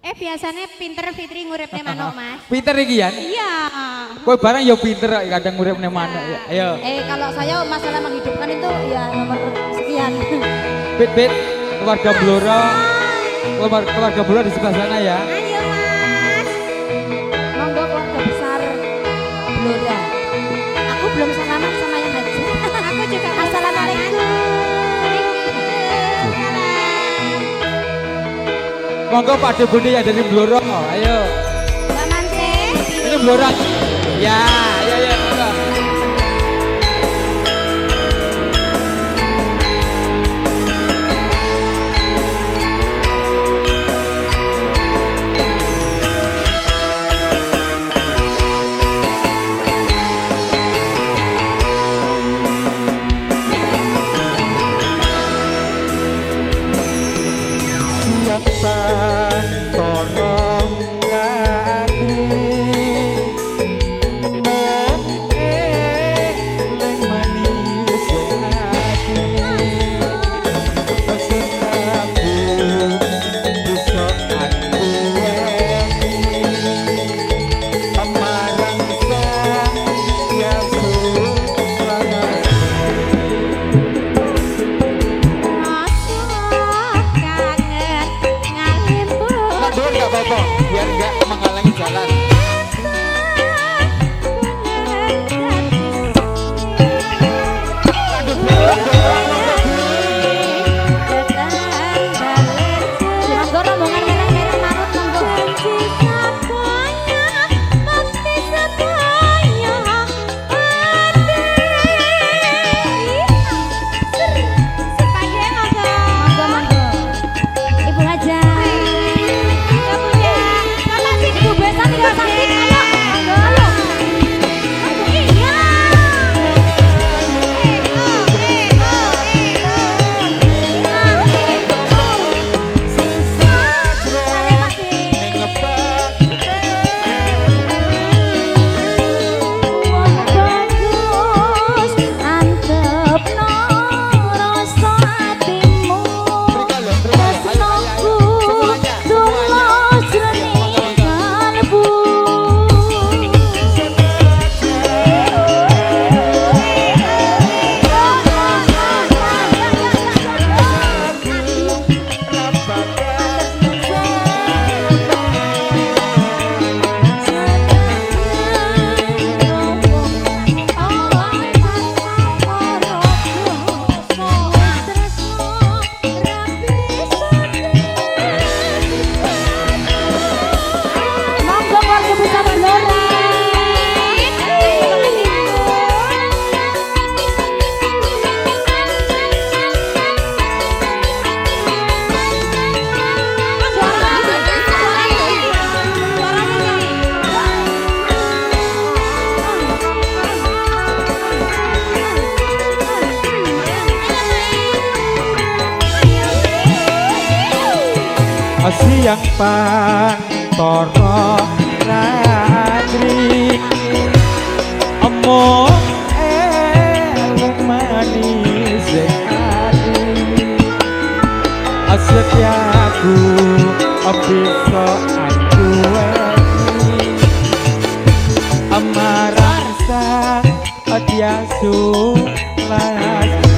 Biasanya pinter Fitri nguripne manuk, Mas. Pinter iki ya? Iya. Kowe barang ya pinter kadang nguripne manuk ya. Ayo. Kalau saya masalah menghidupkan itu ya nomor sekian. Bit keluarga Blora. Keluarga Blora di sebelah sana ya. Ayo, Mas. Monggo keluarga besar Blora. Aku belum salaman sama yang haji. Aku juga Assalamualaikum. Monggo Pak De Budi ya dari Blora. Ayo. Mbak Manse. Ini Blora. Ya, ya, monggo. Biar enggak menghalangi jalan. Siang pantoro ratri omong elok manis ati setiaku bisa aku amarasa tiasu lagi.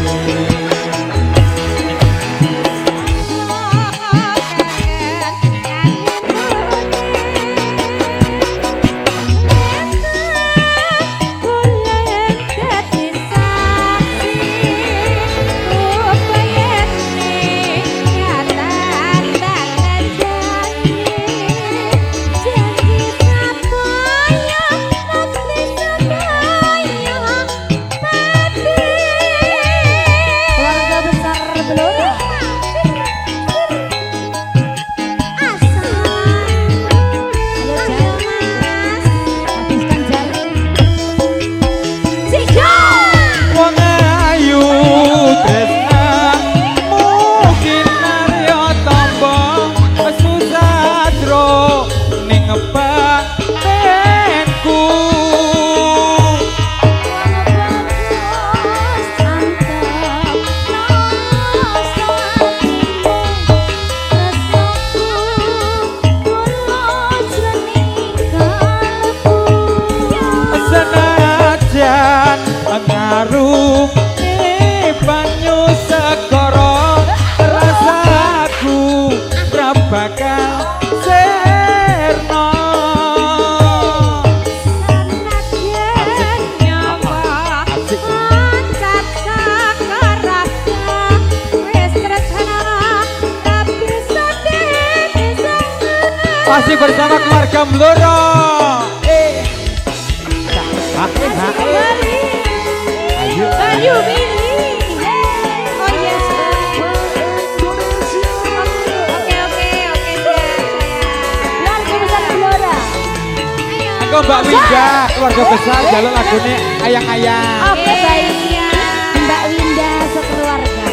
Masih bersama keluarga Blora. Ayo. Ayo Billy. Oh iya. Oke siap. Keluarga besar Blora. Ayo. Aku Mbak Winda, keluarga besar jalur lagune ayang-ayang. Oke baik. Siap. Mbak Winda sekeluarga.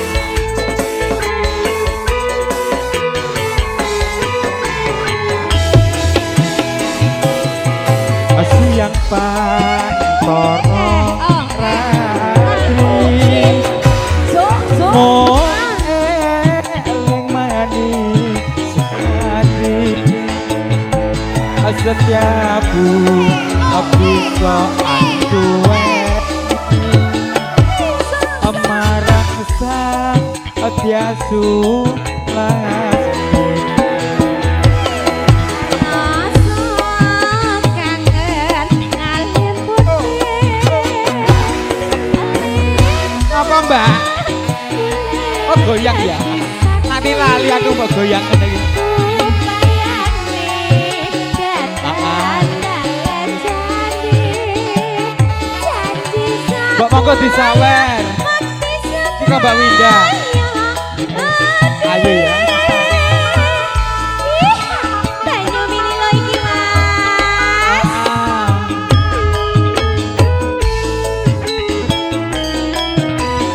Siang pantoro ratri mo eling manis sekali setiap bisa anduwe amarang sang tiasu lasmi Masuk kangen ngalir putih. Apa Mbak? Oh goyang ya? Nanti lali aku mau goyang ini. Mbak monggo disawer. Kita Mbak Winda. Ayo ya. Banyu mini lo iki Mas.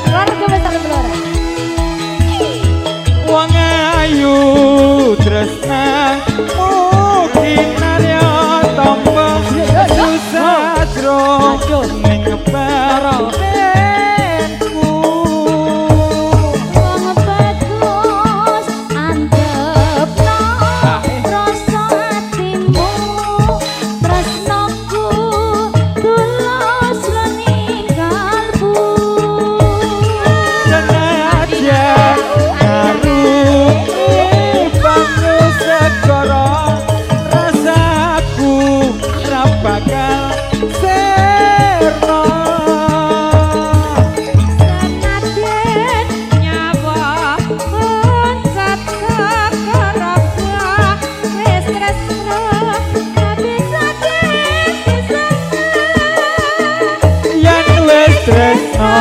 Keluarga besar Blora. wong ayu tresna mungkin arya tombo susah jro ning kebarenku Wong bagus antepno rasa atimu tresnaku tulus lening kalbu senajan karo bangu segara rasaku ra bakal serna Senajan nyawa konsep kekeraba wis tresno bisa yen wis tresno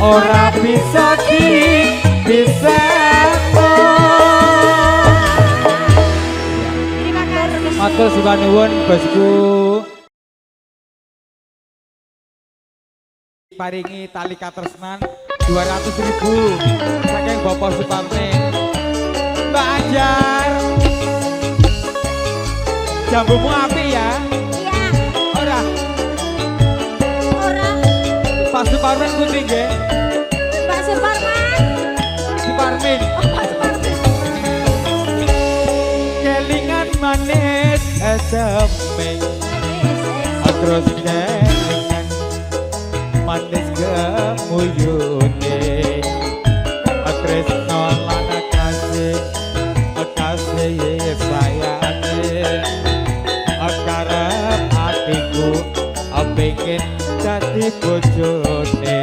ora bisa bisa Terima kasih. Matur sembah nuwun bosku. Paringi tali katresnan 200.000 saking Bapak Suparne. Mbak Anjar. Jambumu api ya? Iya, Ora, orang Pak Suparmen putih nggih. Pak Suparman. Suparmin. kelingan manis semeng terus kelingan manis kemuyune tresno lan kasih sayange karep atiku pengen dadi bojone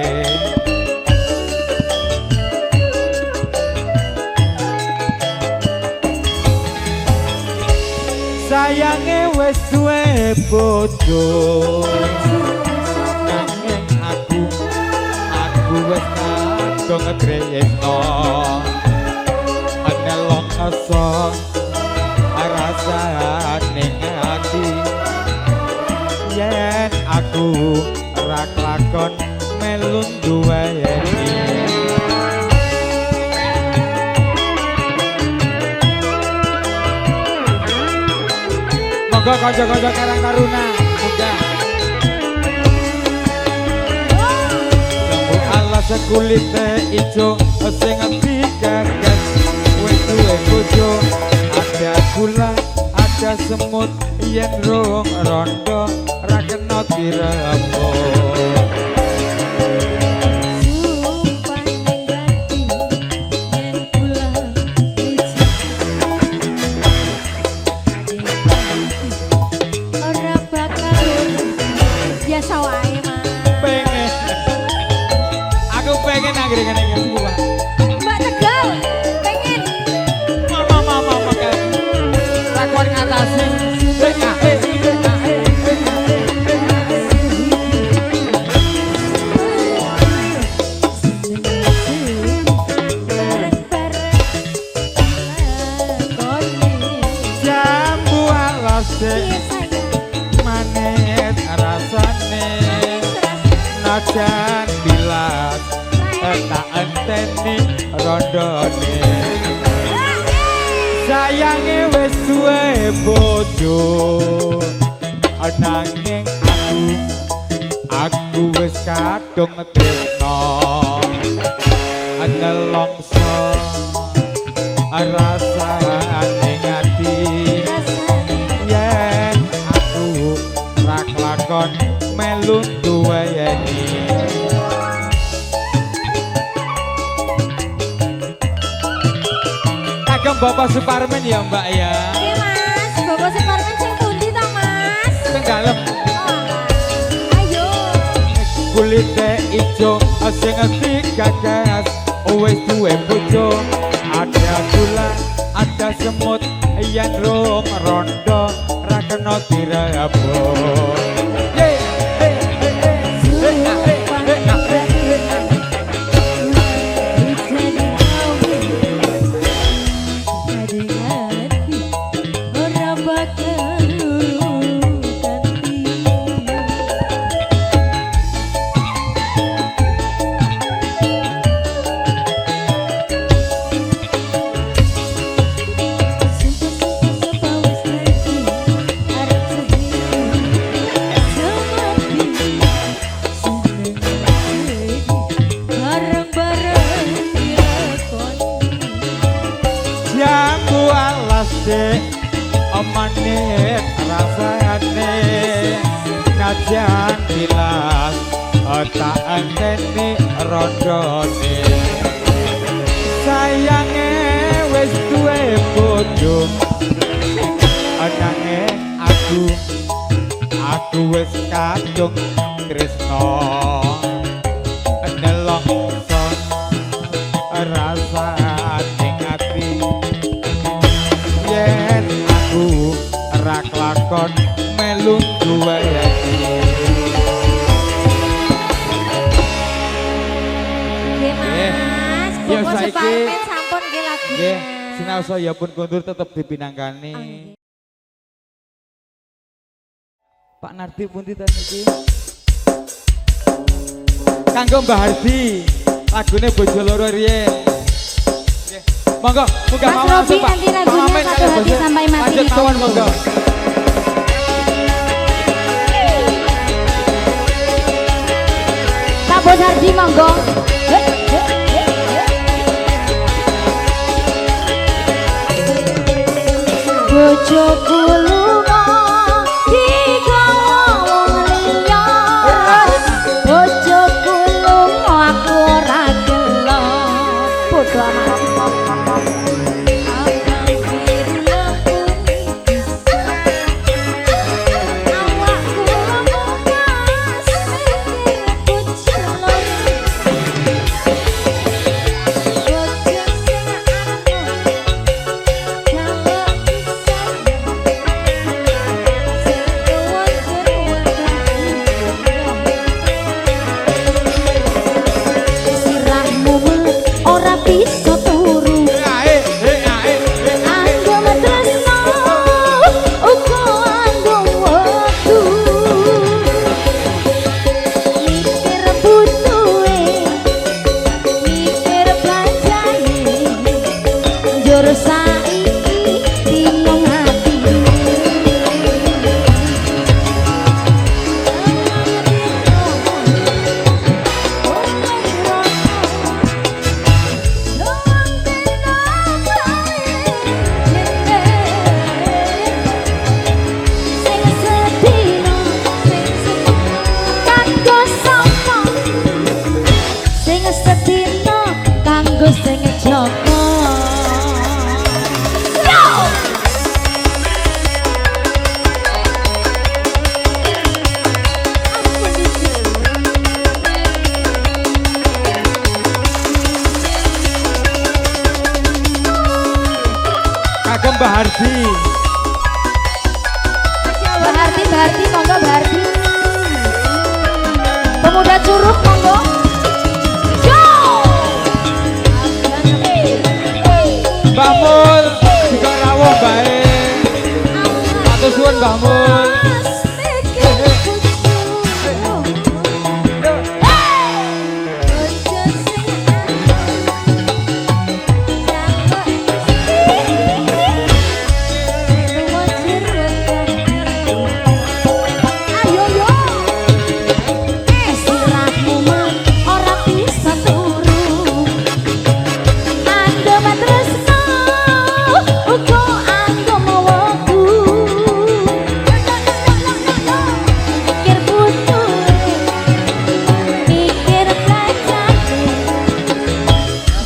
sayange wis duwe bojo nanging aku wis kadung tresno nelong asa rasane ati yen aku ora klakon melu duweni Monggo kanca-kanca Karang Taruna muda. Jambu alas kulit ijo sing digagas wis duwe bojo ada gula ada semut yen rong rondo ra kena dirembuk sumpah ning ati yen kula ora bakal Biasa wae, Mas. pengen aku pengen anggrek ngene semua Mbak Tegal pengen mama kan Rakuan ngatasi Piye sayang? manis rasane najan bilas tak enteni rondone sayange wis duwe bojo nanging aku wis kadung tresno nelongso rasane ati yen aku ra kelakon melu duweni kagem Bapak Suparman ya Mbak ya Oke Mas, Bapak Suparman sing pundi to Mas? tenggalem Oh, ayo. kulite ijo sing digagas wis duwe bojo ada gula ada semut yang rong rondo ra kena dirabuk manit rasane najan bilas tak enteni rondone sayange wis duwe bojo nanging aku wis kadung tresno nelongso rasane ati yen aku ra kelakon melu duweni Nggih Mas, Ya, Bapak saiki- Suparman sampun nggih lagi. nggih sinaosa ya pun kundur tetep dipinangkani Pak Nardi pundi ten iki kanggo Mbah Hardi lagune bojo loro riyen nggih monggo muga Mas mawon Robi langsung, Pak. nanti lagunya Pak Amin Satu kalian Hati bojo. Sampai Mati Lanjut di kawan Kampung. monggo Pak Bos Hardi monggo. Bojoku lunga digawa wong liya. Bojoku lunga aku ora gelo. Bodho amat. Ora bisa turu anggo tresno uga anggo wektu mikir butuhe mikir blanjane njur saiki bingung ati sing joko kagem Mbah Hardi Mbak Hardi monggo Mbak Hardi. Pemuda Curug monggo. Mbak Mul juga rawuh bae matur suwun Suwun Mbah Mun.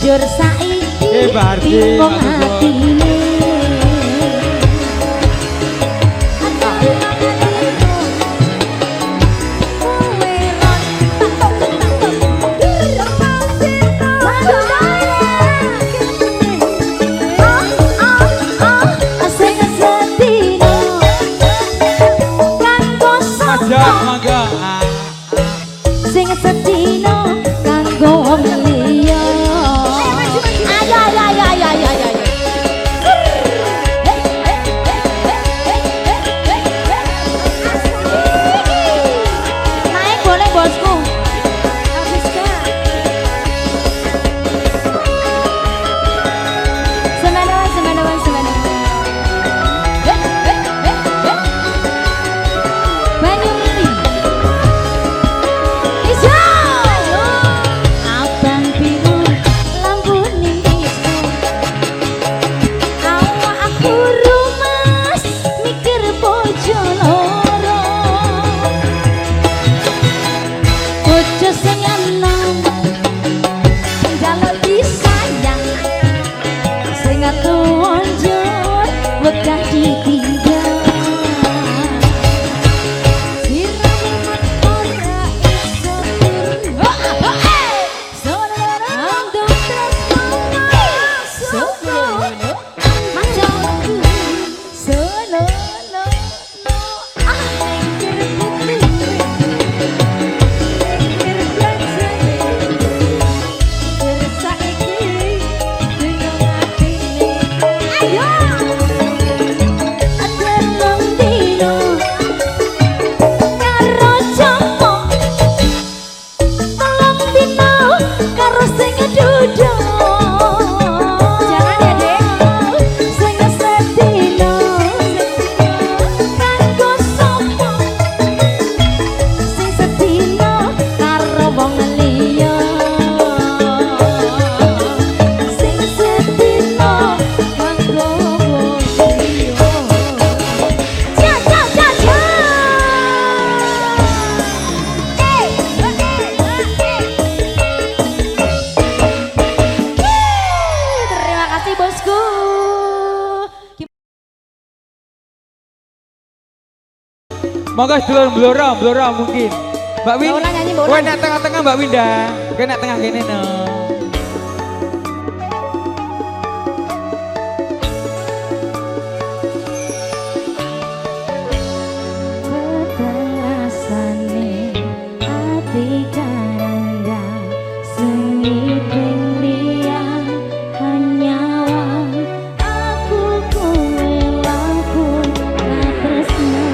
Jur saiki Bardi, bingung matur suwun. atine. Ajak mangga. Sing sedina kanggo wong liya. Ayo ayo ayo ayo ayo ayo. Naik boleh bosku. Habis kak. Semangat semangat semangat. Banyuri. Iso. Abang biru lampu ning iso. Awak aku rumas mikir bojo loro. Bojo sing enom njaluk disayang. Sing atuwonjur wedah ditinggal. Bosku. Monggo sedulur Blora mungkin. Mbak Win. Mbak Ula nyanyi, Mbak Ula. Kowe nek tengah-tengah Mbak Winda. Kowe nek tengah kene no. Rasane ati karanda seni penglian hanya aku kowe lampu tresna.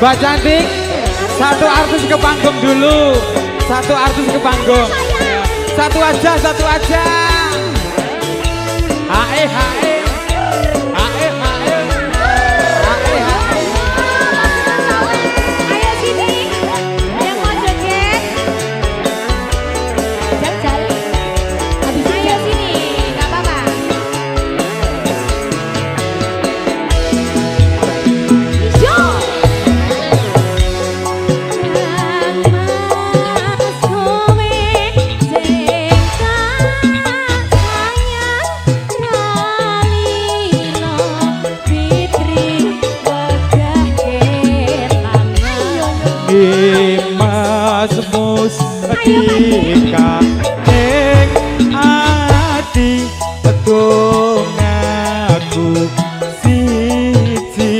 Mbak Cantik, satu artis ke panggung dulu. Satu artis ke panggung. Satu aja, satu aja. Hae, hae. Hae, hae. Hae, hae. Ayo sini, yang mau joget. Jal-jal. Habis ayo sini, nggak apa-apa. Ijo. Mas mustika ing ati pedongaku siji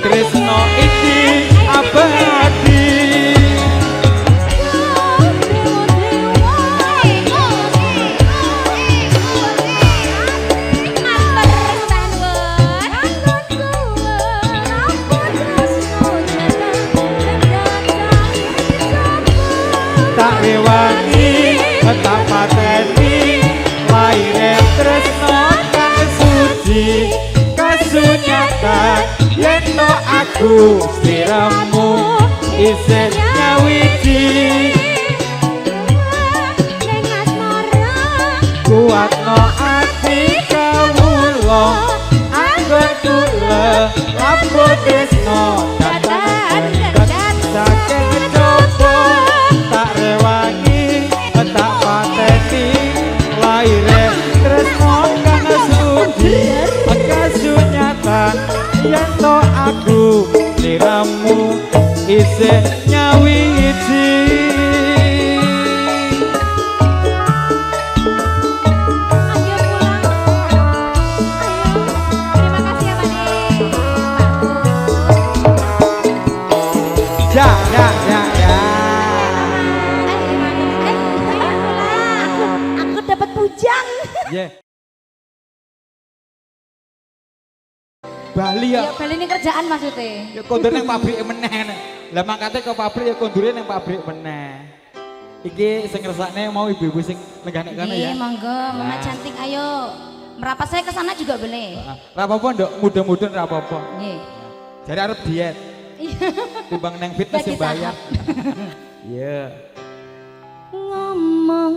tresno iki abadi tak rewangi tak pateni laire tresno kang suci kasunyatan yen no aku sliramu isih nyawiji kuatno ati kawula anggon tule apa tresno datang saking coba tak rewangi tak pateni laire tresno kang suci kasunyatan yen to aku sliramu isih nyawiji ya ya ya ya Aku dapat pujang. yeah. Bali ya Ya balik ini kerjaan maksudnya. ya kondur nang pabrik meneh. Lah mangkate ke pabrik ya kondure nang pabrik meneh. Iki sing ngersakne mau ibu-ibu sing lenggah nek kono ya. Iya, monggo, Mama Nah. cantik ayo. Merapat saya ke sana juga boleh. Ra apa-apa nduk, mudah-mudahan ra apa-apa. Nggih. Jadi arep diet. Timbang nang fitness Bagi sing bayar. Iya. ngomong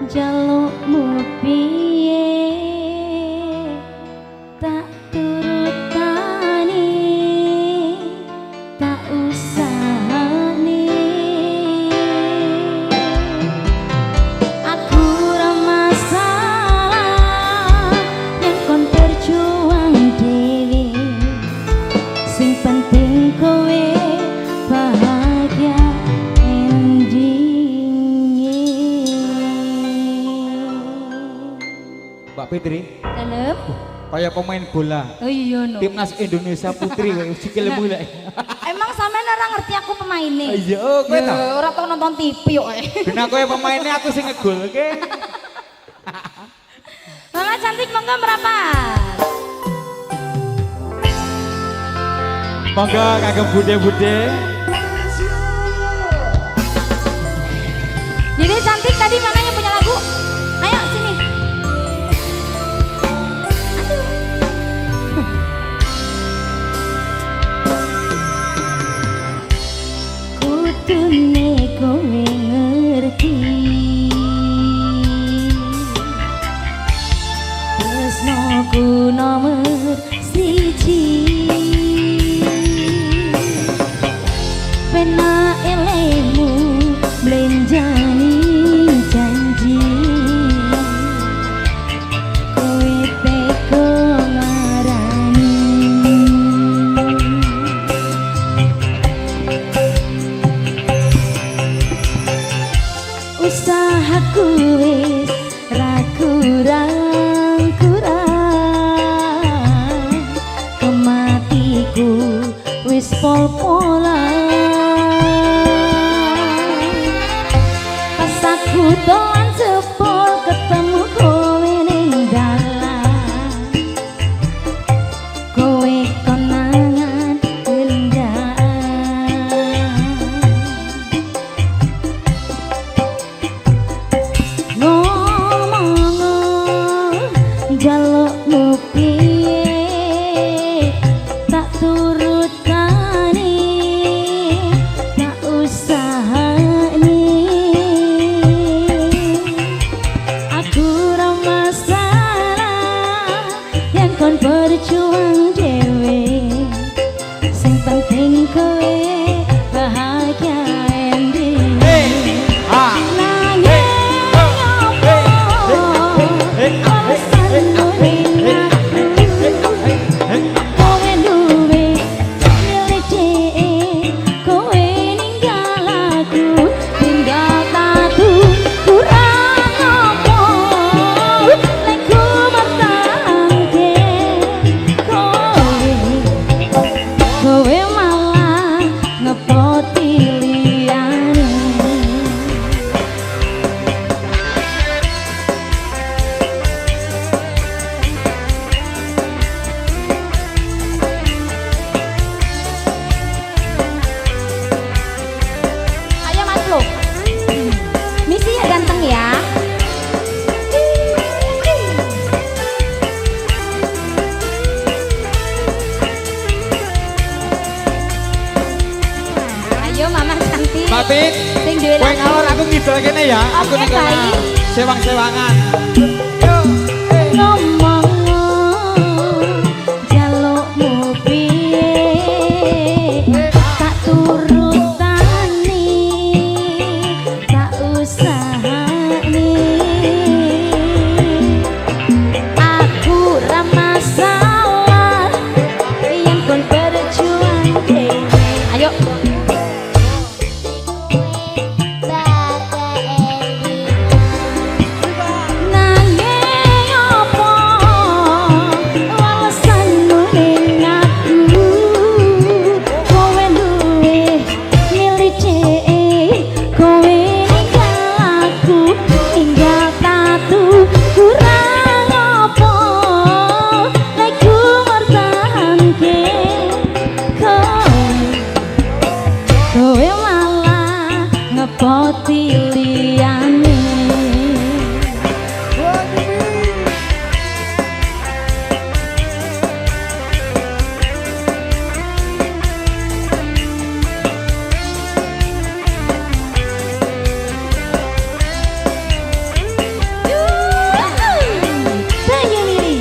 jalukmu piye tak turutani tak usahani aku ora masalah yen kon berjuang dhewe sing penting kowe bahagia endingnya. Mbak Fitri, Dalam. kaya pemain bola. Oh iya no. Timnas Indonesia Putri kowe sikilmu lek. Emang sampean ora ngerti aku pemainnya? Iya, oh kowe ta. Ora tau nonton TV kok. Ben aku ya pemainnya aku sing ngegolke. Mama cantik monggo merapat. Monggo kagem bude-bude. Jadi cantik tadi mana yang punya lagu? Ayo sini. Kudune kowe ngerti tresnoku nomor siji pena elemu mlenjani janji kowe teko ngarani usahaku wis ra kurang-kurang kematiku wis pol-polan pas aku doan sepol ketemu kowe ning dalan kowe kon David. Sing duwe Kowe ngalor aku ngidol kene ya. Aku Oke, ning kono. baik. Sewang-sewangan. ngomong jalukmu piye tak turutani tak usahani aku ra masalah yen kon berjuang dhewe ayo nanging apa walesanmu ning aku kowe duwe milih kowe ninggal aku ninggal tatu kurang apa nek ku mertahanke kowe malah ngepoti liyane saya milih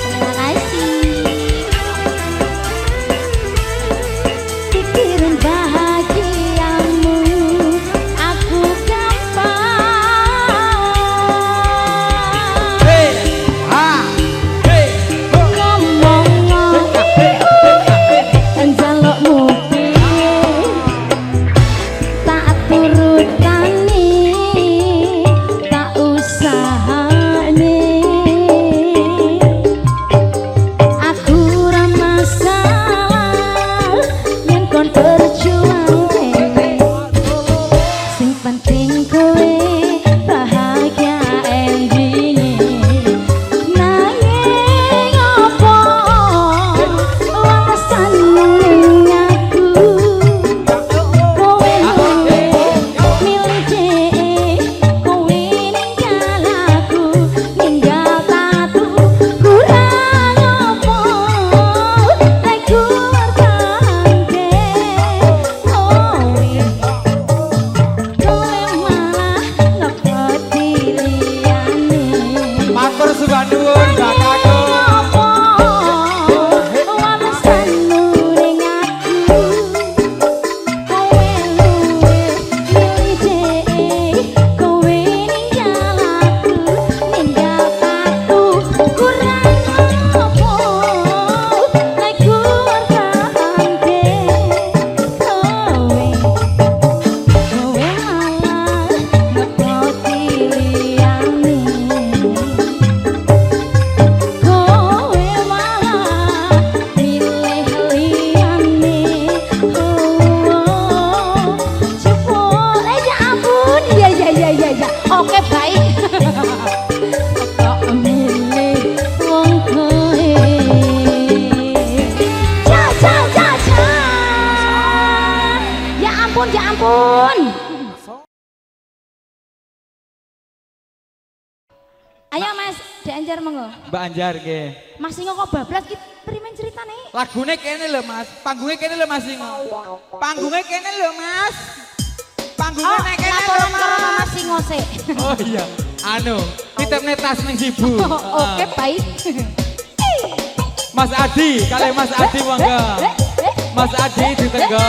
terima kasih pikiran bahagiamu aku gampang Hey, ha, hey, ho. ngomong njalukmu piye tak turutani tak usahane aku ra masalah yen kon berjuang dhewe sing penting kowe bahagia endinge nanging apa walesanmu ning aku kowe luwe milih kowe ninggal aku ninggal tatu kurang apa nek ku mertahanke kowe malah ngepoti liyane Matur sembah nuwun Mbak Kakung. Kowe malah milih liyane cepol ya ampun ya oke baik kok milih wong kowe ca ya ampun ayo mas dianjar monggo Mbak Anjar nggih. Mas Singo kok bablas ki primen ceritane? Lagune kene lho Mas. Panggungnya kene lho Mas Singo. Panggungnya kene lho Mas. Panggungnya nek kene lho laporan karo Mas. Mas Singo sik. Oh iya. Anu, titipne tas ning Sibu. Oke, baik. Mas Adi, kali Mas Adi monggo. Mas Adi ditenggo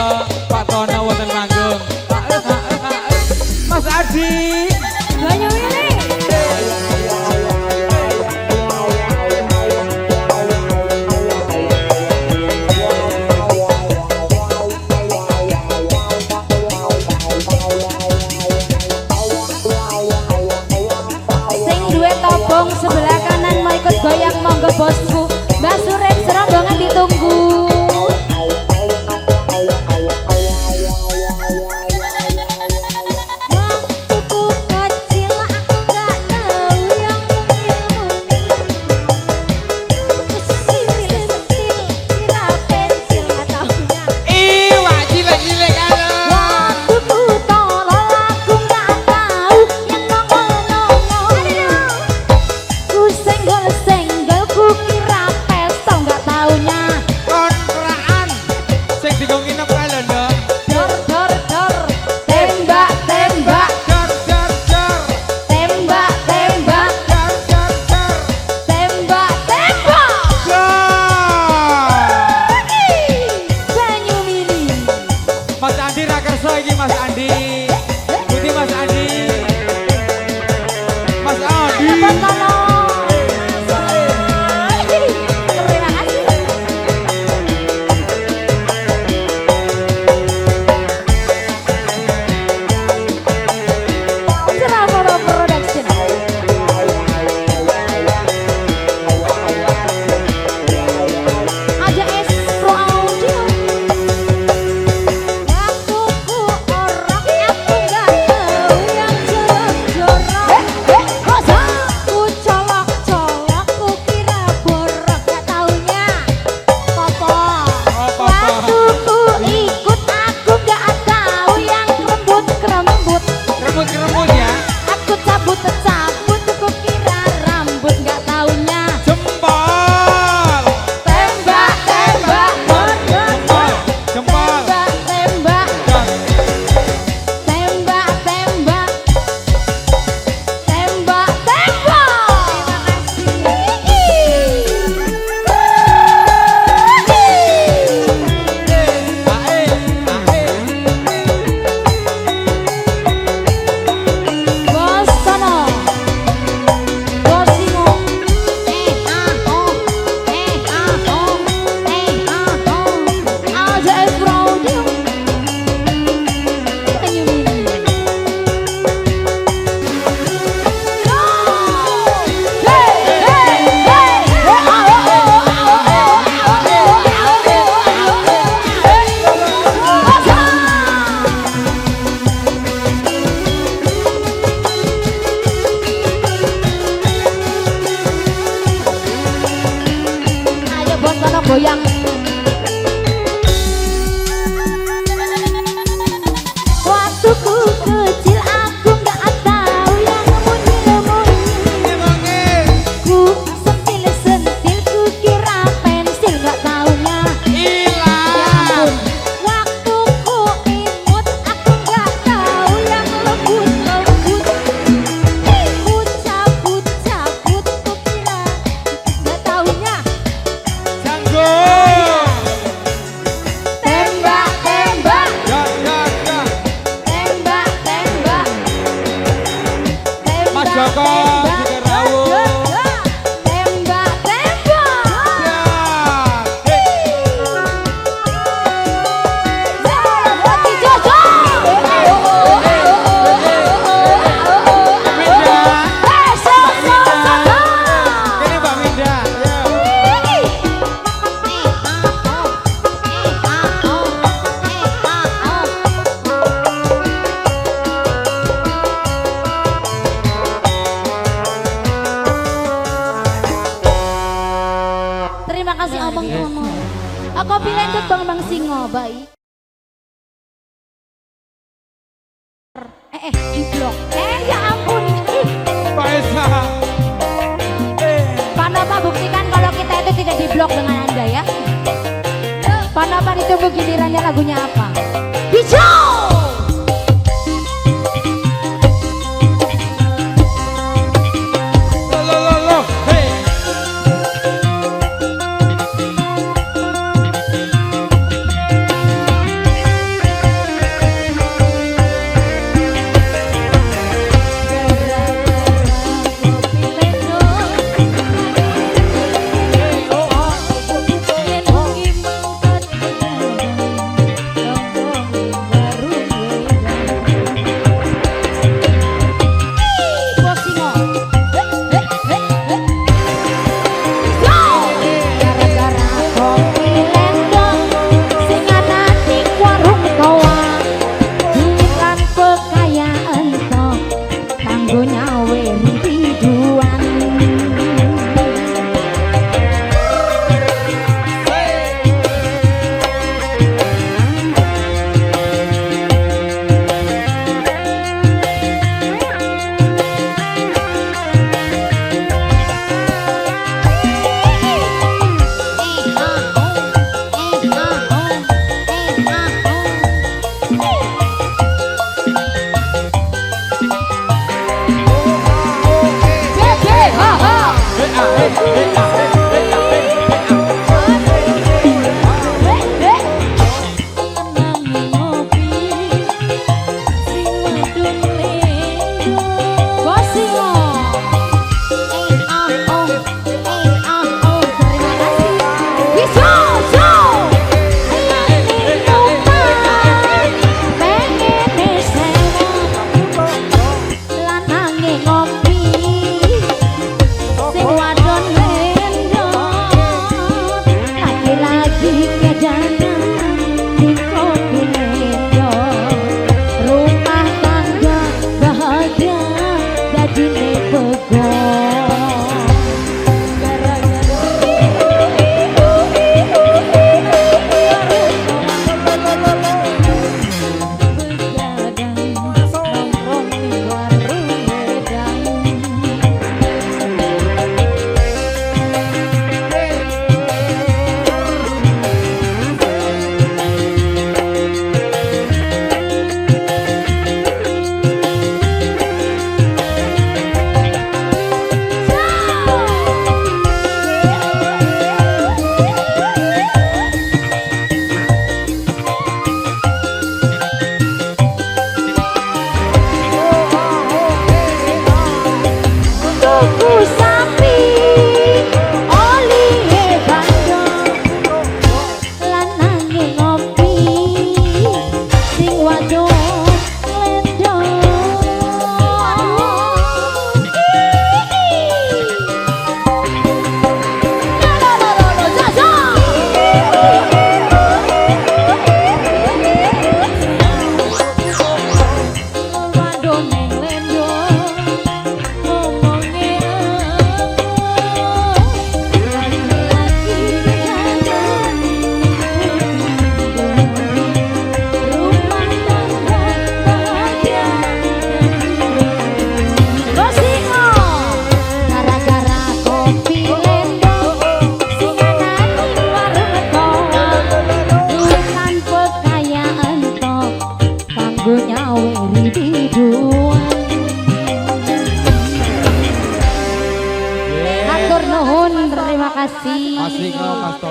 Pak Tono wonten manggung. Mas Adi. Banyu ini. Sing duwe tobong sebelah kanan mau ikut goyang monggo bosku. Mbak Suren serombongan ditunggu. Waktuku kecil aku goyang. Waktu ku kecil aku nggak tahu yang munyi-munyi. Ku sentil-sentil ku kira pensil nggak taunya hilang. Waktu ku imut aku nggak tahu yang lembut-lembut. Ku cabut-cabut ku kira nggak taunya Janggung. tembak-tembak. Ya, ya, ya. Tembak-tembak. Mas Joko juga rawuh. Tembak-tembak. Ya. Hei. Hati Jojo. Minda. So. Ini Mbak Minda. Ya. Terima kasih Abang Tono. Aku pilih untuk Bang Singo, baik. Di blok. Ya ampun. Pak Esa. Panapa buktikan kalau kita itu tidak di blok dengan Anda ya. Panapa ditunggu gilirannya lagunya apa? Hijau. Lo. Hei. Yen wengi mangkat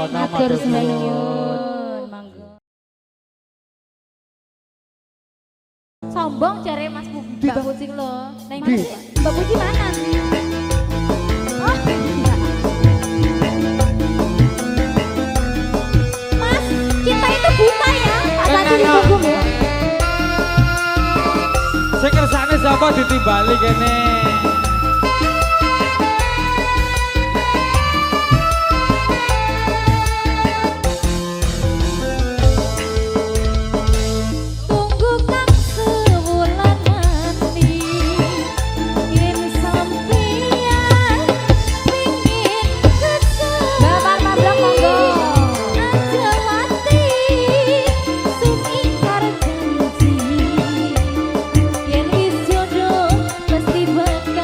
Matur semayun. Mangga. Sombong jare Mas Mbak Puji lo. Neng mana sih? Mbak Puji mana? Oh, enggak. Mas, kita itu buta ya. Tak tadi dipunggung ya. Sing kersane sapa ditimbali kene. Tunggu kang sewulan mandi yen sampeyan pengin kesel Bapak Mablok monggo aja mati sing ingkar janji yen wis jodoh mesti bakal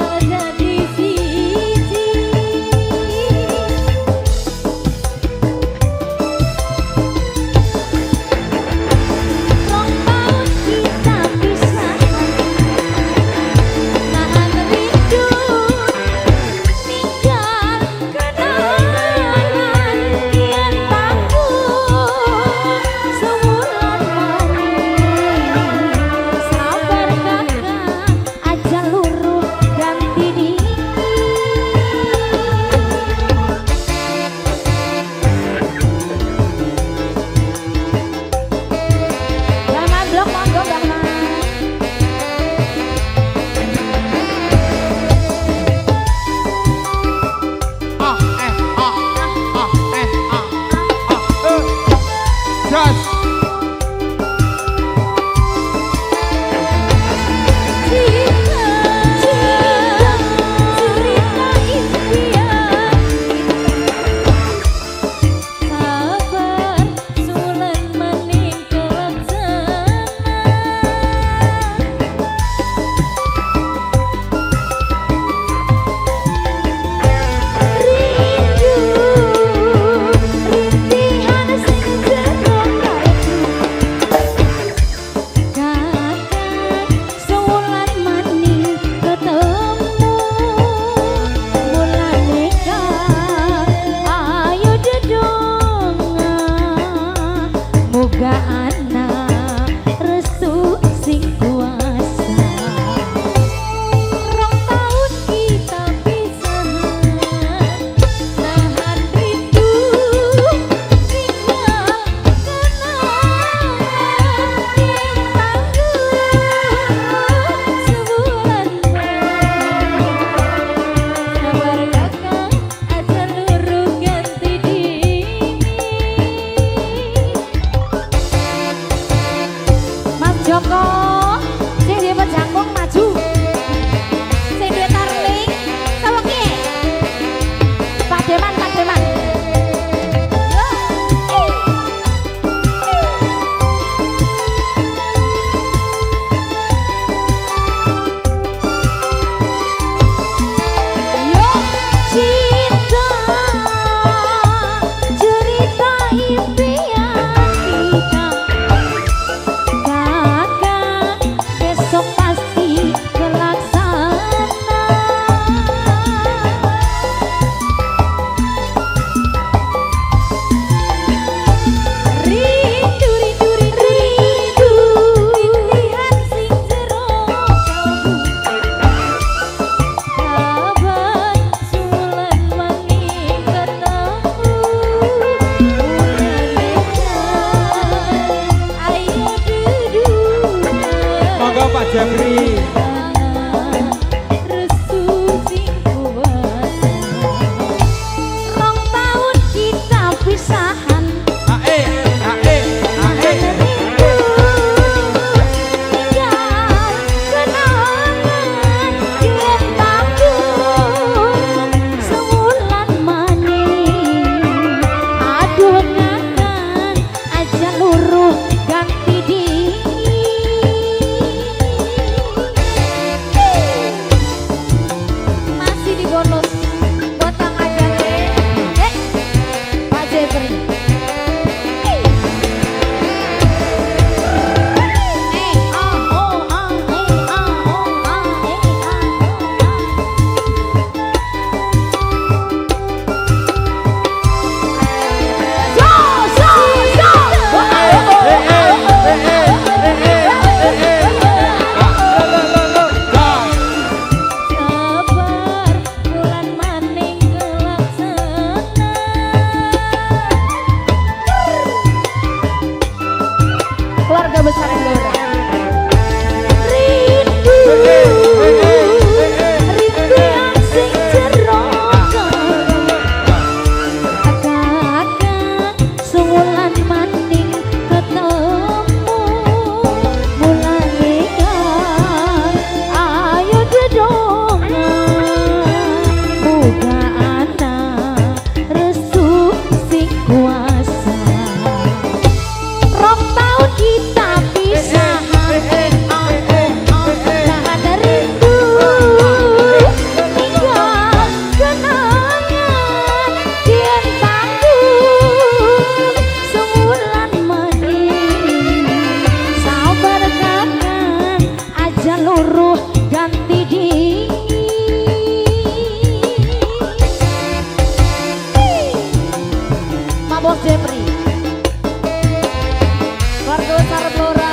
Keluarga besar Blora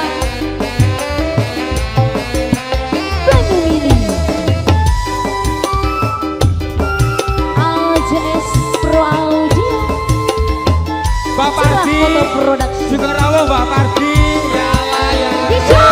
Banyuwangi AJS Pro Audio Mbak Pardi Foto Production juga rawuh Mbak Pardi ya lah ya Dijo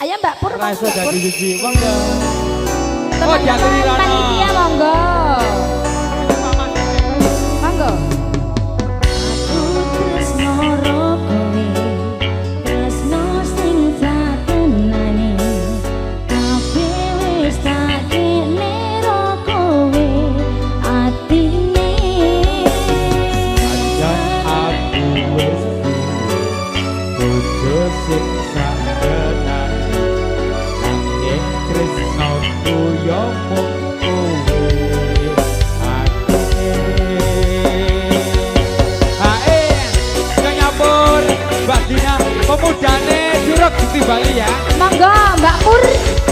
Ayo Mbak Pur, Rasa jadi siji monggo. Oh, teman-teman diaturi rono. panitia monggo. Monggo. Aku tresno karo kowe, tresno sing satenane. Kabeh wis tak kene ro kowe, atine. Ajan aku wis bojo sing satenane. Nanging tresnoku yo mung kowe. Mbak Dina, pemudane Juruk ditimbali ya. Monggo Mbak Pur,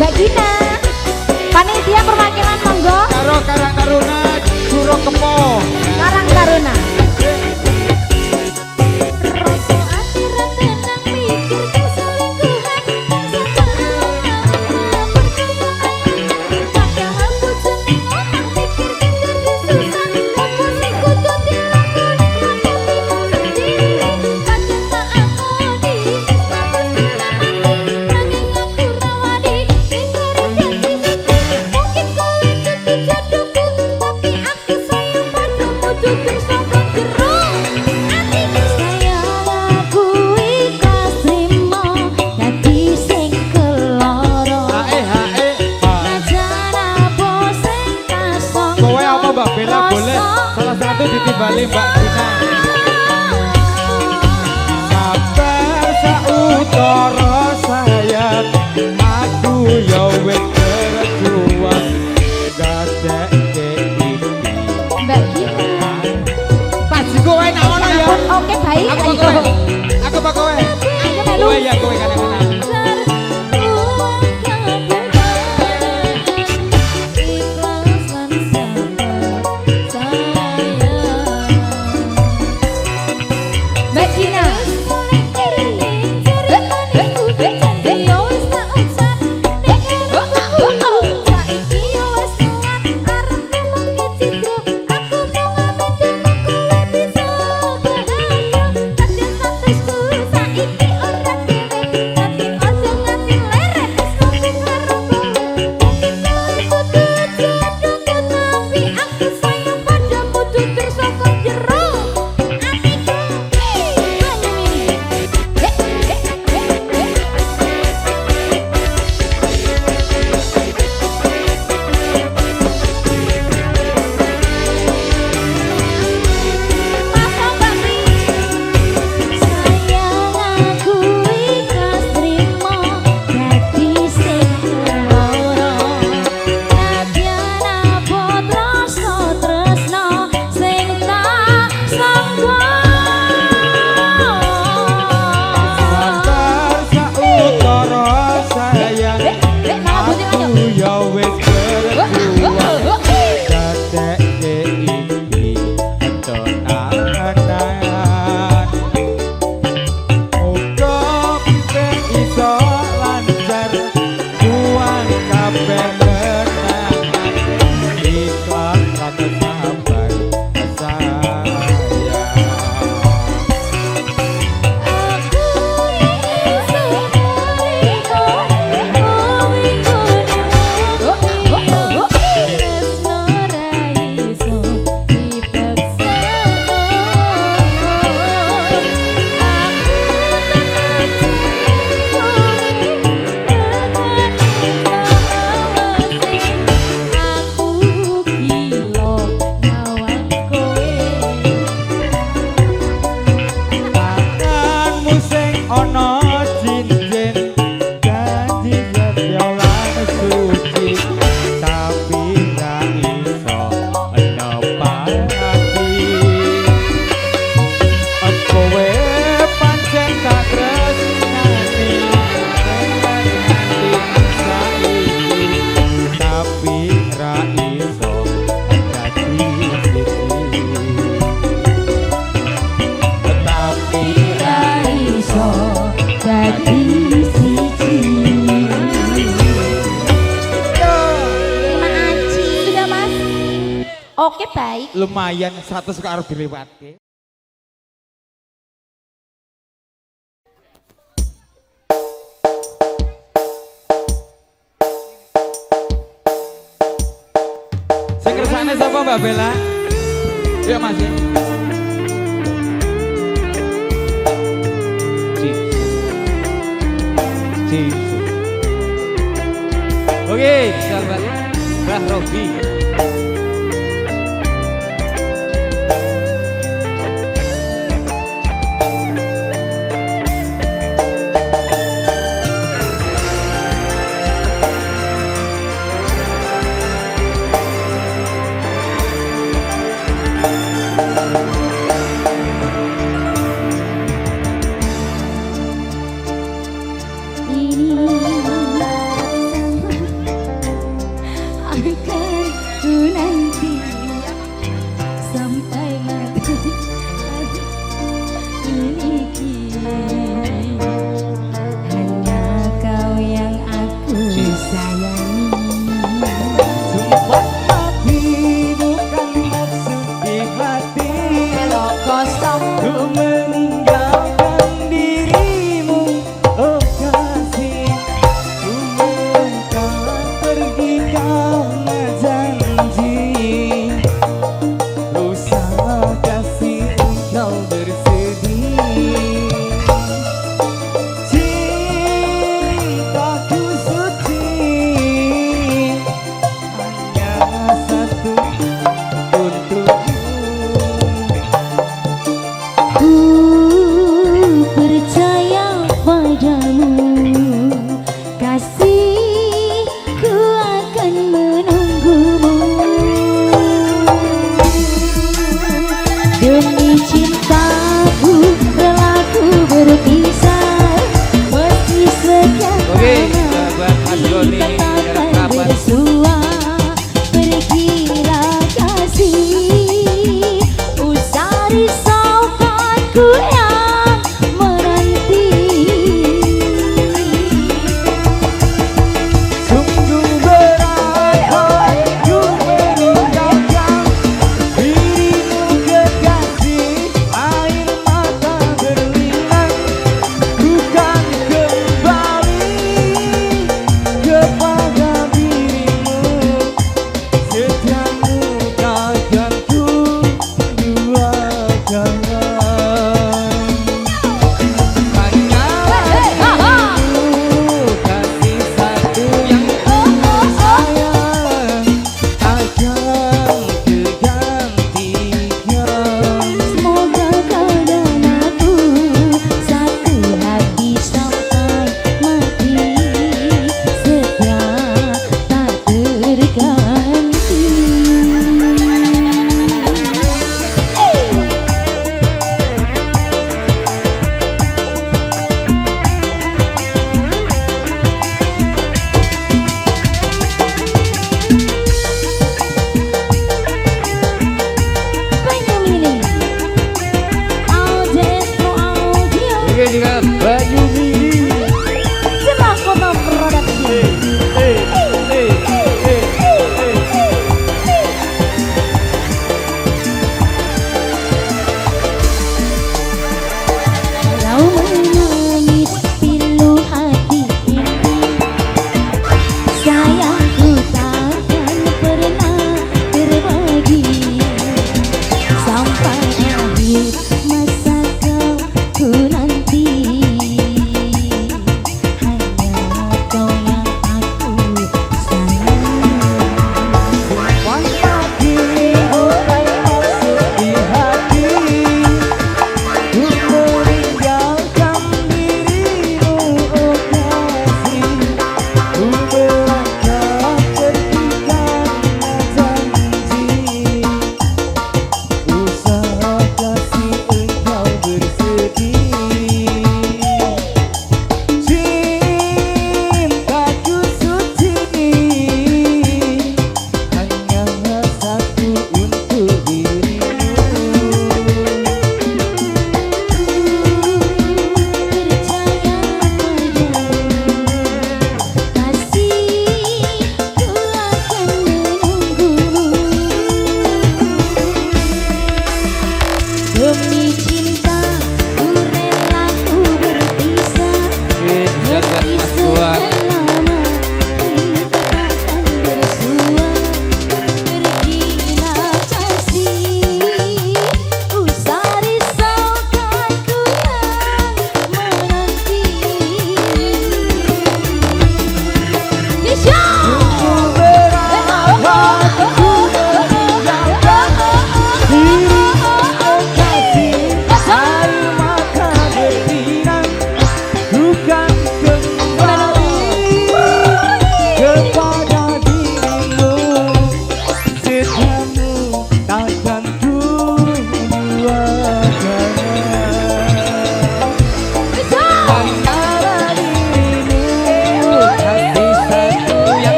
Mbak Gina. Panitia perwakilan monggo. Karo Karang Taruna Juruk Kepo. Karang Taruna. Rasa akhirat tenang mikir keselingkuhan padahal bojone ngomong pikir jadi susah apa sih kudu dilakoni aku diri kadang tak akoni nanging aku rawani ingkar janji mungkin kowe jadi jodohku tapi aku sayang padamu jujur saka jero atiku Sayang aku ikhlas trimo dadi sing keloro. Hae. Najan apa sing kasong. Kowe apa Mbak Bella boleh salah satu ditimbali Mbak Dina. Sabar sautara sayang aku yo wis berjuang gadekke iki. Mbak Gina. Pasti kowe nak ngono ya. Oke baik. Aku Ayo. apa kowe? Aku apa kowe? Ayo melu. Kowe ya kowe kan yang menang. Mbak Gina. sabar sayang. Oke baik. Lumayan 100 karo dilewatke. Sing kersane sapa Mbak Bella? Yuk Mas. Oke, sahabat Mbah Robi.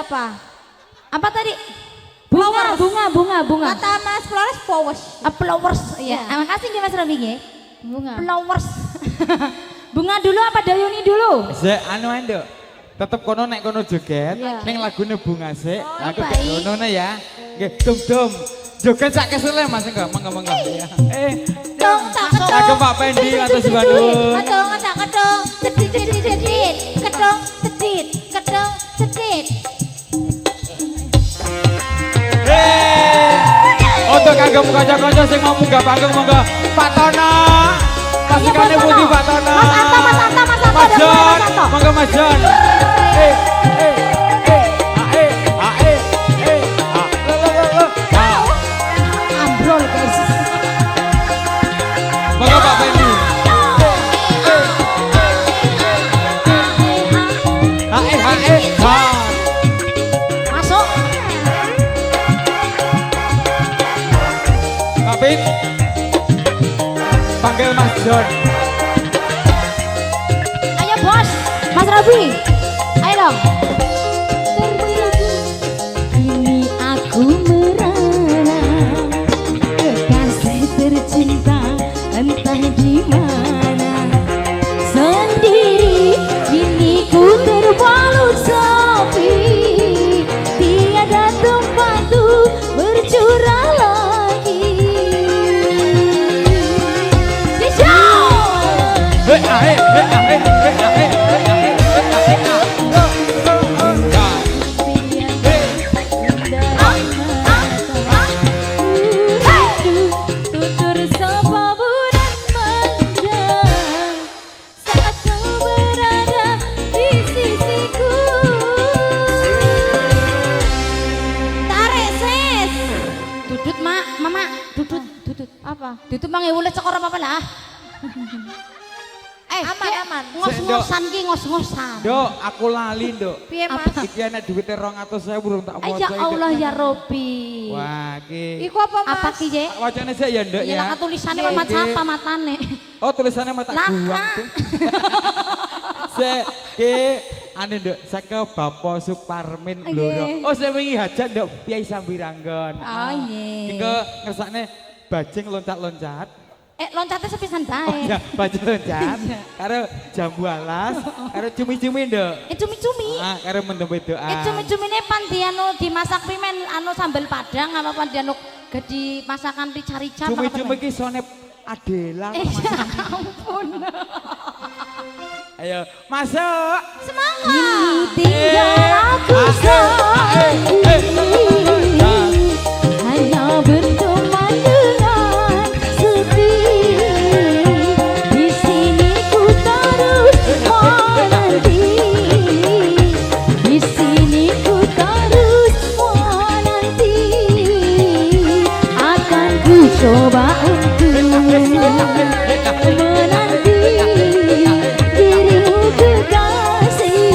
apa? Apa tadi? Bunga, bunga. Kata Mas Flores flowers. Flowers. Ya. Ya. Makasih nggih Mas Robi nggih. Bunga. Flowers. Bunga dulu apa Dayuni dulu? Se anu ando. Tetep kono nek kono joget, Iya. ning lagune bunga sik. Aku baik. ngono ya. Nggih, dum-dum. Joget sak kesele Mas enggak monggo-monggo ya. Dong tak Aku kedong. Pak Pendi atas Bandung. Kedong tak kedong. Cedit cedit cedit. Kedong cedit. Kedong cedit. Untuk kagem kanca-kanca sing mau munggah panggung monggo Pak Tono. Pasikane pundi Pak Tono? Mas Anto, Mas Anto, Mas Anto. Mas ada Jon, Mas Anto. monggo Mas Jon. Ambrol guys. Monggo Pak Pendi. Ha. Masuk. Pak Pin. Panggil Mas Jon. Ayo bos. Mas Robi. Ayo dong. Ini aku merana kekasih tercinta entah di mana sendiri kini ku terbalut sepi tiada tempat tuh bercurah lagi. Tutur sapa bulan manja saat kau berada di sisiku. Tarik sis. Dudut mak, mama, dudut. Apa? Dudut mang ulet sekor apa lah. Aman. Ngos-ngosan ki ngos-ngosan. Dok, aku lali, Dok. Piye Mas? Iki ana duwite 200.000 burung tak Ya waca. Allah ya Robi. Wah, iki. Iku apa Mas? Apa ki je? Tak wacane sik ya, Nduk Ya ya. lah tulisannya Iki. mama siapa matane. Oh, tulisannya mata Lah, buang Kak. tuh. Sik, ki ane Nduk, saka Bapak Suparmin Blora. Oh, saya wingi hajat Nduk Piai Sambiranggon. Oh iya. Iki ngersakne bajing loncat-loncat. Loncatnya sepisan Oh bae. ya, bajing loncat. Karo jambu alas, karo cumi-cumi Nduk. Cumi-cumi. Ah, karo mendem doa. Cumi-cumine pan dianu dimasak pimen anu sambal padang apa pan dianu gedi masakan rica-rica. Cumi-cumi ki sone Adela. Ya ampun. Ayo, masuk. Semangat. Kini tinggal aku sendiri. Hanya berteman dengan sepi. Di sini ku terus menanti. Di sini ku terus menanti. Akan ku coba untuk menanti dirimu kekasih.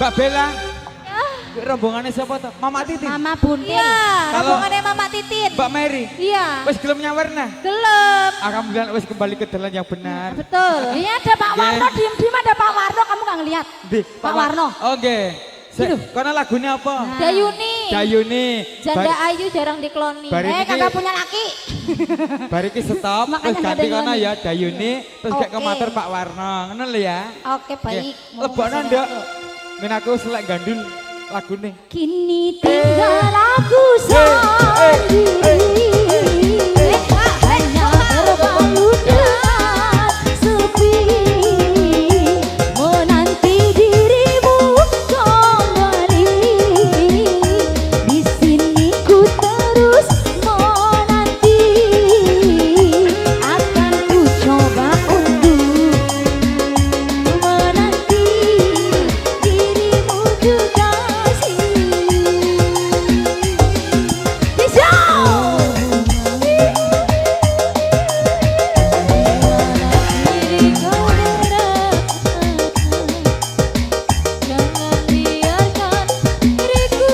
Mbak Bella. Rombongannya siapa tuh? Mama Titin. Mama Buntin. Iya, Kalau- rombongannya Mama Titin. Mbak Mary. Iya. Wes gelem nyawerna. Gelem. Alhamdulillah wes kembali ke jalan yang benar. Betul. Iya ada Pak Nggih. Warno, diem-diem ada Pak Warno, kamu gak ngeliat? Di Pak Warno. Oke. Karena lagunya apa? Dayuni. Dayuni. Janda Ayu jarang dikloni. Bari- Ini- Kagak punya laki. Bariki stop, Makanya terus ganti nggak ada kono Yoni. ya Dayuni, terus kayak Oke. ke matur Pak Warno, ngono lho ya. Oke, baik. Mau Lebokno ngasih ndak? aku. Men aku selek gandul lagune. Kini tinggal aku sendiri. Hanya terpalu dan sepi. Menanti dirimu kembali. Di sini ku terus menanti. Akan ku coba untuk menanti dirimu kekasih. Bisa. Diri kau berada, jangan biarkan diriku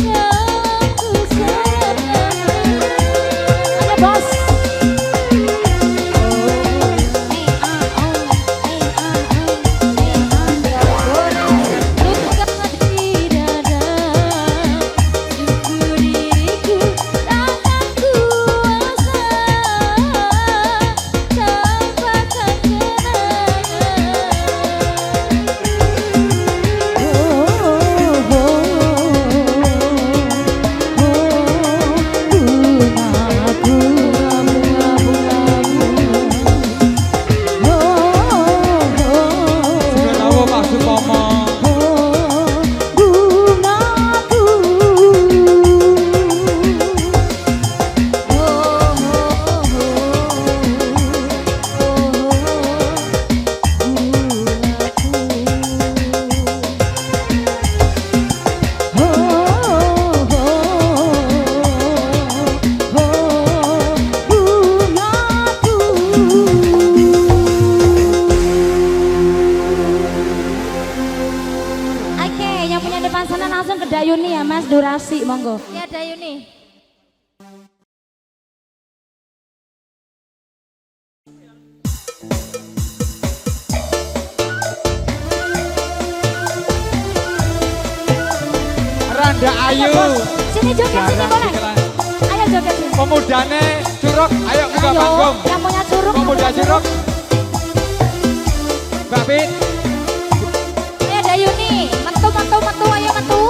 yang ku sayang. Ada bos. Menawa Pak Supomo. Oke, yang punya depan sana langsung ke Dayuni ya Mas, durasi monggo. Ya Dayuni. Randa Ayu. Sini joget sini Jarang boleh. dikelan. Ayo joget sini. Pemudane Curug, ayo buka Ayo, panggung. yang punya curug. Pemuda Curug. Mbak Pit. Ya Dayuni. Metu metu metu ayo metu.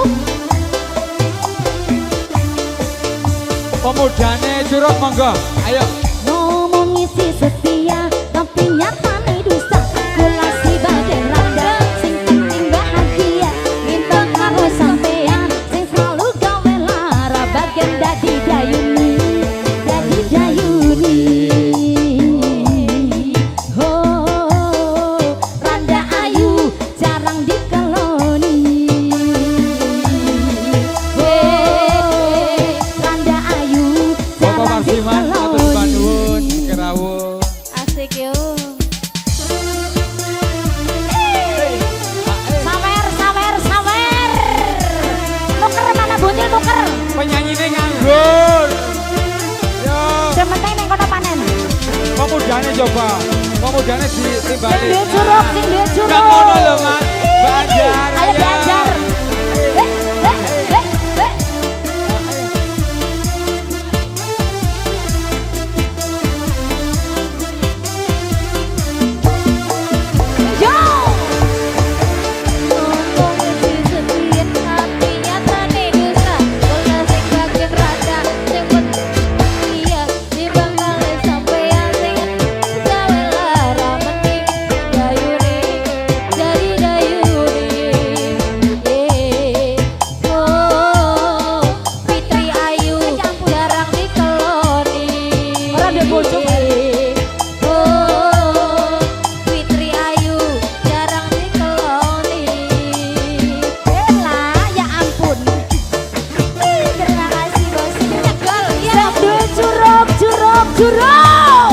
Pemudane Curug monggo. Ayo. Ngomong isi setia, tapi nyatane dusta. Kula si bagian rada, sing penting bahagia. Minta karo sampean, sing selalu gawe lara. Bagian dadi Dayuni, dadi Dayuni. Oh, Randa Ayu jarang dikeloni. Randa Ayu Bapak jarang Marsiman, atur dikeloni. Bandung, Kerawang. Asik yo. Sawer, sawer, sawer. Tuker mana buntil tuker. Penyanyi ini nganggur. Yo, Yang penting ning kono panen. pemudane coba. Pemudane Sing ditimbali. duwe curug, sing duwe curug. Gak ngono lho, Mas. Banjar. Ayo Banjar. Yo! Ngomong isi sepian tapi nyatane dusta. Kula sing bagian rada, sing penting iya. Di bangkale sampean sing gawe lara. Mending Dayuni, jadi Dayuni. Oh, Fitri Ayu jarang dikeloni. Orang dia bocok. Oh, Fitri Ayu jarang dikeloni. Bella, ya ampun. Terima kasih bos. Nyegol ya. Sing duwe curug, curug, curug.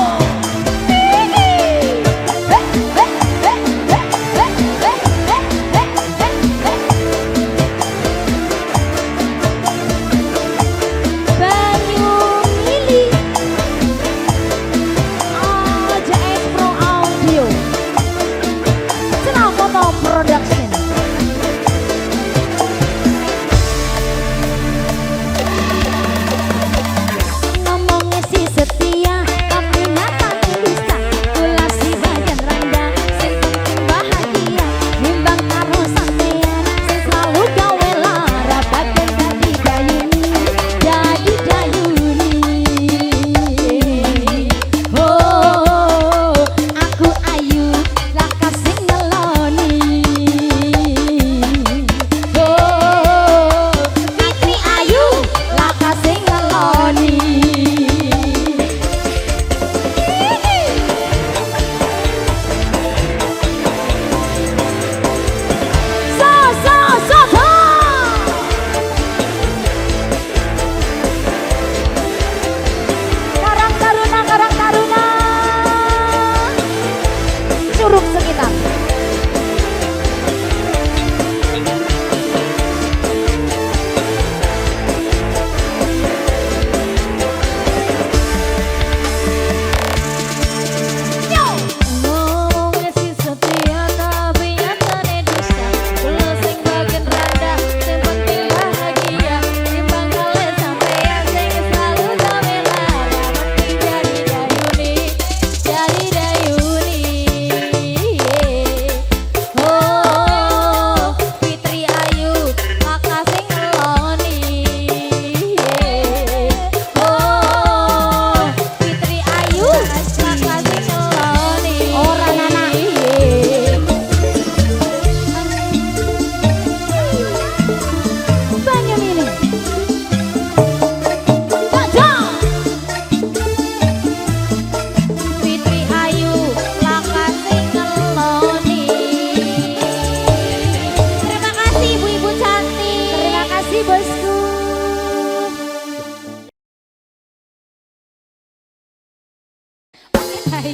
Pak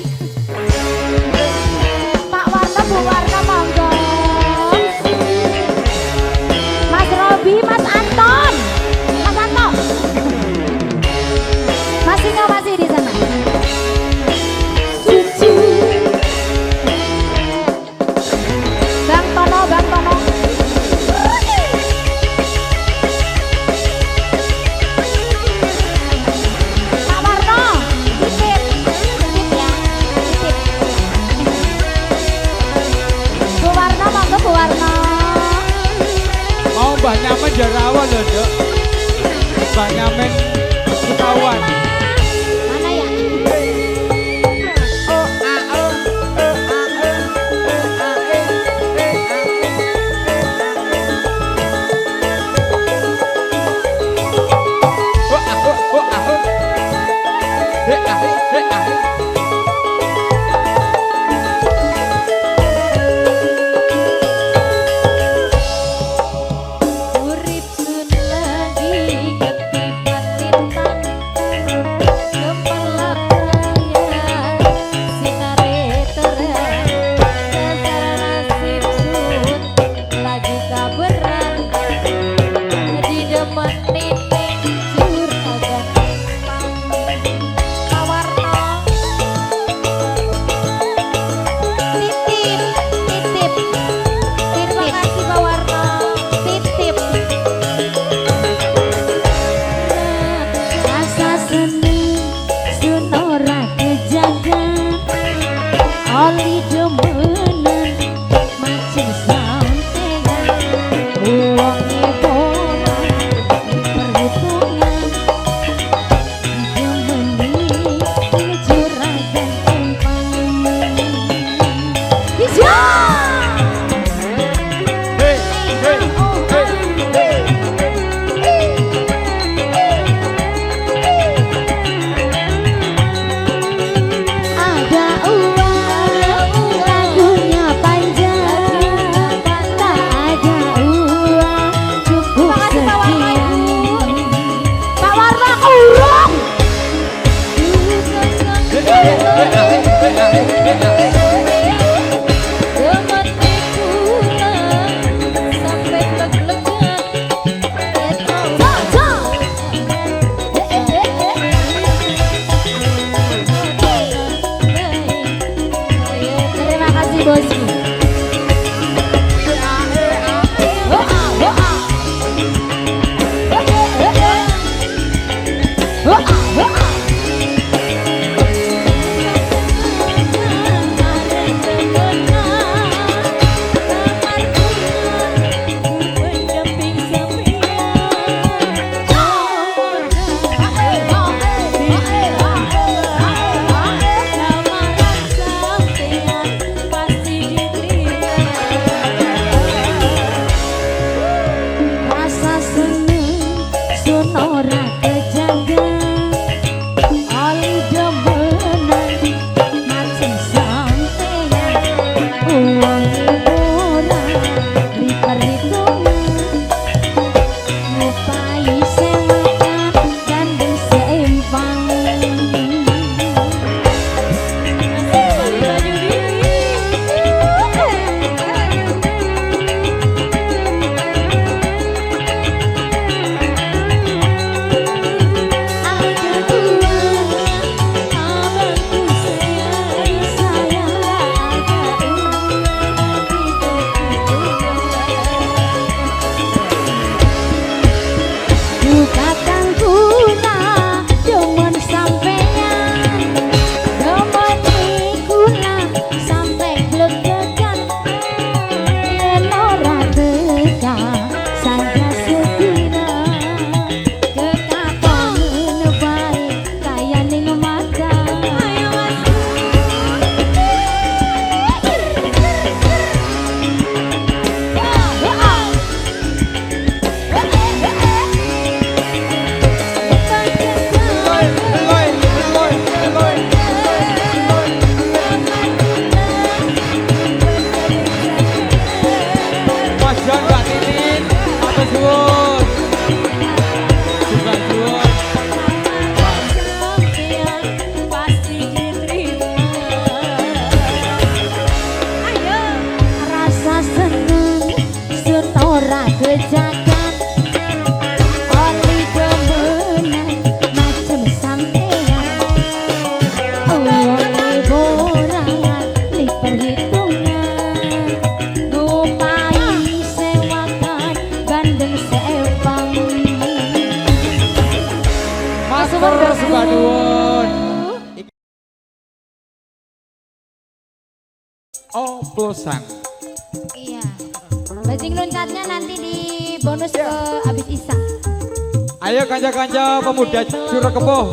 Warno, Bu Warno, monggo. Mas Robi, Mas Anton. Mas Anton. Masih di sana. Cucu. Bang Tono, Bang Tono. Pak Warno, titip ya, titip. Bu Warno, monggo Bu Warno. Mau Mbak Nyamen jarawan lho, Dok. Mbak Nyamen ketahuan. Mana ya? Urip sun lagi ketiban lintang Gempelak raya sinare terang Dasar nasib sun lagi kaberan Di demen nining juragan Pak Warno titip terima kasih Pak Warno titip Rasa seneng sunora kejagan Oli demenan macam santegan Uangnya bola perhitungan Demeni juragan empang Hijau Ada uang, lagunya panjang Tak ada uang, cukup sekian Pak Warno urung Demen pulang sampai leg-legan Terima kasih bosku Pasti oplosan. Iya. Bajing loncatnya nanti di bonus ke abis Isa. Ayo kanca-kanca pemuda Curug Kepuh.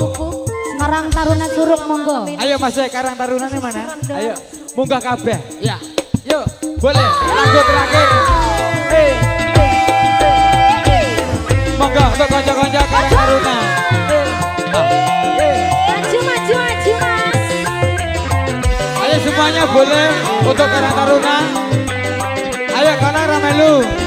Karang Taruna Curug monggo. Ayo Mas Karang Tarunane mana? Ayo munggah kabeh. Ya. Yuk, boleh. Lagu terakhir. Monggo untuk kanca-kanca Karang Taruna. Maju maju maju Mas. Ayo semuanya boleh untuk Karang Taruna. Ayo karena ramelu.